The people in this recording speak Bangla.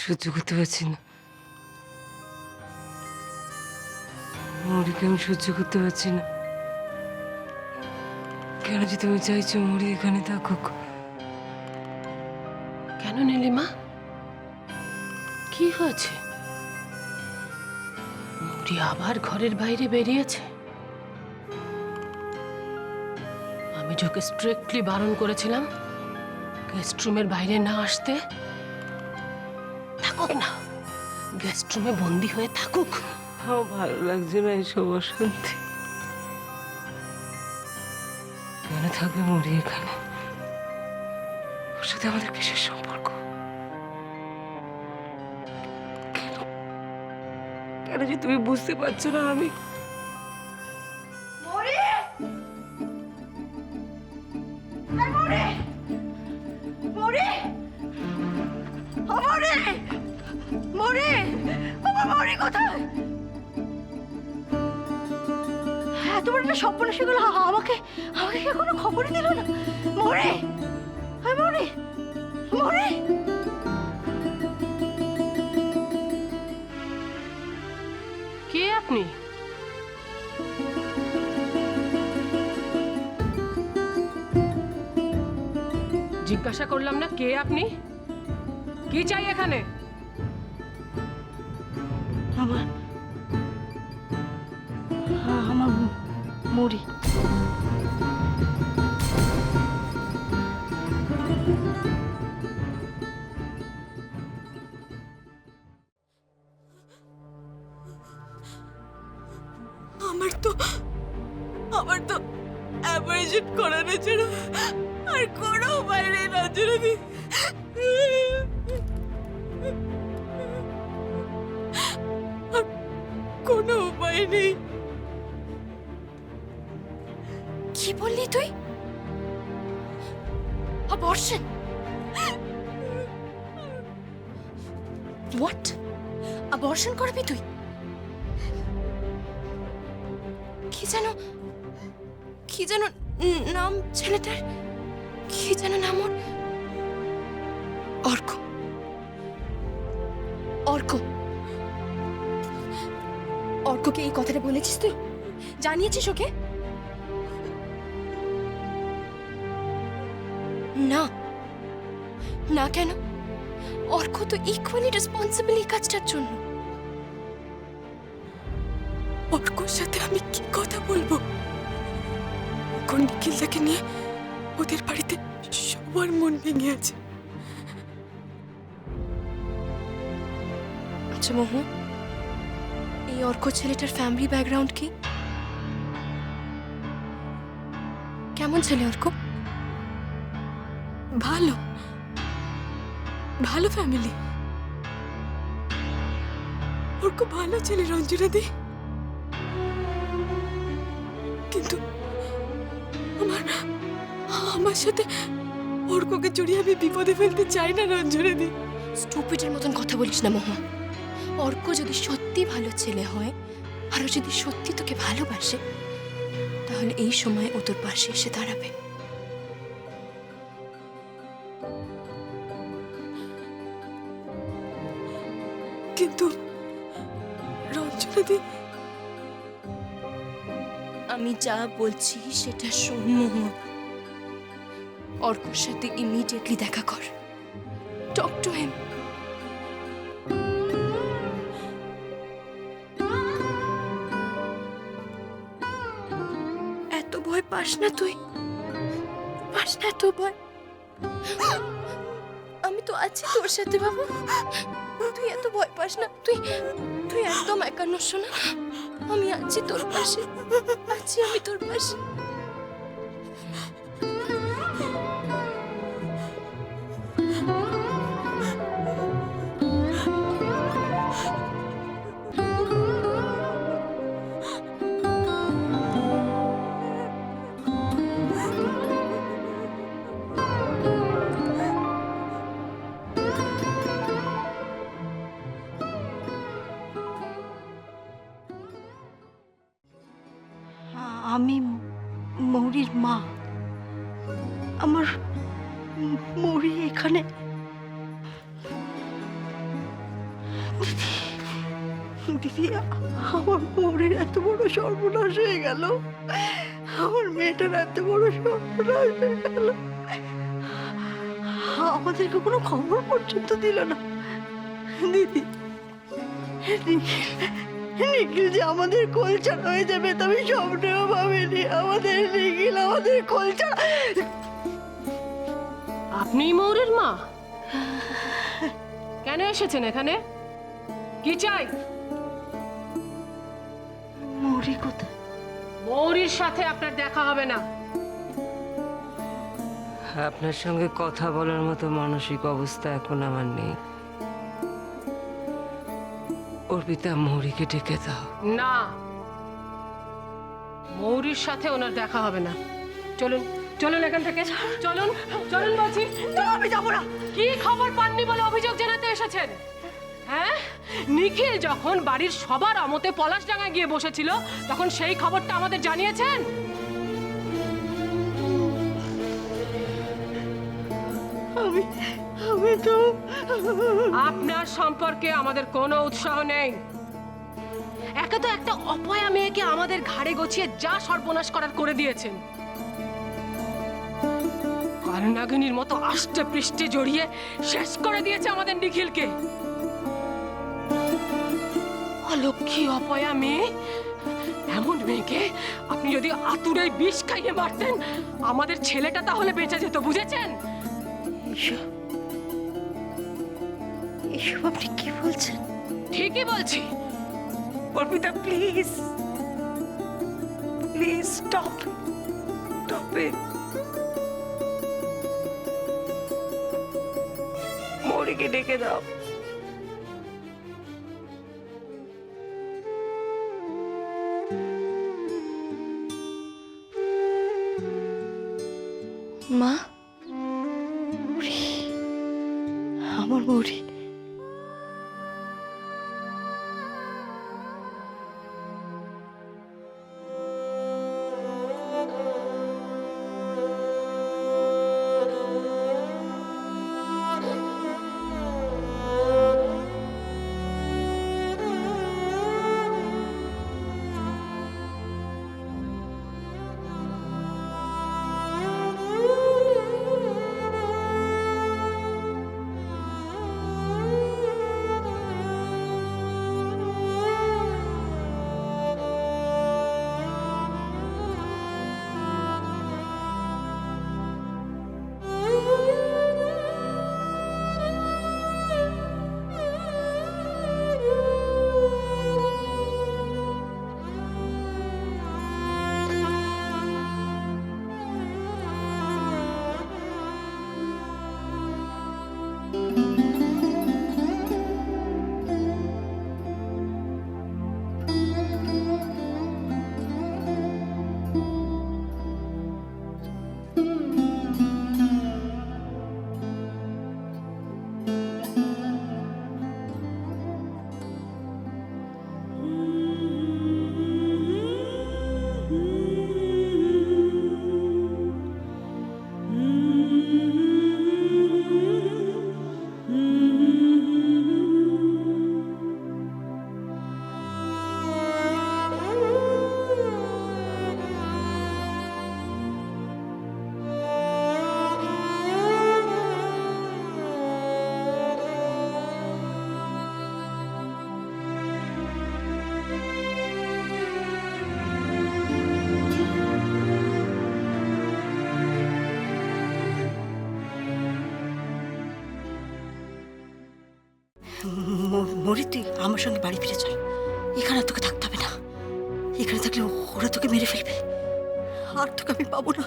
সহ্য করতে পারছি না। মৌরিকে আমি সহ্য করতে পারছি না। কেন যে তুমি চাইছো মৌরি এখানে থাকুক? কেন নীলিমা, কি হয়েছে? মৌরি আবার ঘরের বাইরে বেরিয়েছে? আমি যে ওকে স্ট্রিক্টলি বারণ করেছিলাম গেস্ট রুমের বাইরে না আসতে। থাকুক না, গেস্ট রুমে বন্দি হয়ে থাকুক। আমার ভালো লাগছে না এসব অশান্তি। কেন থাকবে মৌরি এখানে? ওর সাথে আমাদের কিসের সম্পর্ক? কেন কেন যে তুমি বুঝতে পারছো না? আমি তোমার একটা স্বপ্ন সেগুলো আমাকে আমাকে কেউ কোনো খবরই দিল না। মরে মরে মরে কে আপনি? জিজ্ঞাসা করলাম না কে আপনি? কি চাই এখানে? আমার আমার মরি। আমার তো অ্যাবর্শন করানো ছাড়া আর কোনো উপায় নেই রঞ্জনাদি। আর কোনো উপায় নেই। কি বললি তুই? অ্যাবর্শন? হোয়াট? অ্যাবর্শন করবি তুই? কি যেন নাম ছেলেটার? কি যেন নাম ওর? অর্ক। অর্ক, অর্ককে এই কথাটা বলেছিস তুই? জানিয়েছিস ওকে? না না, কেন? অর্ক তো ইকুয়ালি রেসপন্সিবল এই কাজটার জন্য। অর্কর সাথে আমি কি কথা বলবো? এখন নিখিলদাকে নিয়ে ওদের বাড়িতে সবার মন ভেঙে আছে। আচ্ছা মোহু, এই অর্ক ছেলেটার ফ্যামিলি ব্যাকগ্রাউন্ড কি? কেমন ছেলে অর্ক? ভালো ভালো ফ্যামিলি। অর্ক ভালো ছেলে রঞ্জনাদি, কিন্তু আমার সাথে অর্ককে জড়িয়ে আমি বিপদে ফেলতে চাই না রঞ্জনাদি। স্টুপিডের মতন কথা বলিস না মোহন। অর্ক যদি সত্যি ভালো ছেলে হয় আর ও যদি সত্যি তোকে ভালোবাসে, তাহলে এই সময় ও তোর পাশে এসে দাঁড়াবে। কিন্তু রঞ্জনাদি, আমি যা বলছি সেটা শোন মোহন। অর্কর সাথে ইমিডিয়েটলি দেখা কর। Talk to him. এত ভয় পাস না তুই, পাস না এত ভয়। আমি তো আছি তোর সাথে বাবু, তুই এত ভয় পাস না। তুই তুই একদম একা নস না, আমি আছি তোর পাশে, আছি আমি তোর পাশে। আমি মৌরির মা। আমার মৌরি এখানে দিদি, আমার বউরের এত বড় সর্বনাশ হয়ে গেল, আমার মেয়েটার এত বড় সর্বনাশ হয়ে গেল, আমাদেরকে কোনো খবর পর্যন্ত দিল না। দিদি, নিখিল যে আমাদের কোলছাড়া হয়ে যাবে তবে স্বপ্নেও ভাবিনি। আমাদের নিখিল আমাদের কোলছাড়া। আপনি মৌরির মা? কেন এসেছেন এখানে? কি চাই? মৌরি কোথায়? মৌরির সাথে আপনার দেখা হবে না। আপনার সঙ্গে কথা বলার মতো মানসিক অবস্থা এখন আমার নেই। অর্পিতা, মৌরিকে ডেকে দাও। না, মৌরির সাথে ওনার দেখা হবে না। চলুন চলুন এখান থেকে, চলুন চলুন বলছি। আমি যাবো না। কি খবর পাননি বলে অভিযোগ জানাতে এসেছেন? হ্যাঁ, নিখিল যখন বাড়ির সবার আমতে পলাশডাঙ্গায় গিয়ে বসেছিল তখন সেই খবরটা আমাদের জানিয়েছেন? আমি তো আপনার সম্পর্কে আমাদের কোনো উৎসাহ নেই। একে তো একটা অপয়া মেয়েকে আমাদের ঘাড়ে গছিয়ে যা সর্বনাশ করার করে দিয়েছেন, কারনাগিনীর মতো আষ্টে পৃষ্ঠে জড়িয়ে শেষ করে দিয়েছে আমাদের নিখিলকে। অলক্ষী অপয়া মেয়ে, এমন মেয়েকে আপনি যদি আতুরে বিষ খাইয়ে মারতেন আমাদের ছেলেটা তাহলে বেঁচে যেত, বুঝেছেন? এসব আপনি কি বলছেন? ঠিকই বলছি। Arpita, please please stop it. মৌরিকে ডেকে দাও। মা, আমার মৌরি, মৌরি, তুই আমার সঙ্গে বাড়ি ফিরে চল। এখানে আর তোকে থাকতে হবে না। এখানে থাকলে ওরা তোকে মেরে ফেলবে, আর তোকে আমি পাবো না।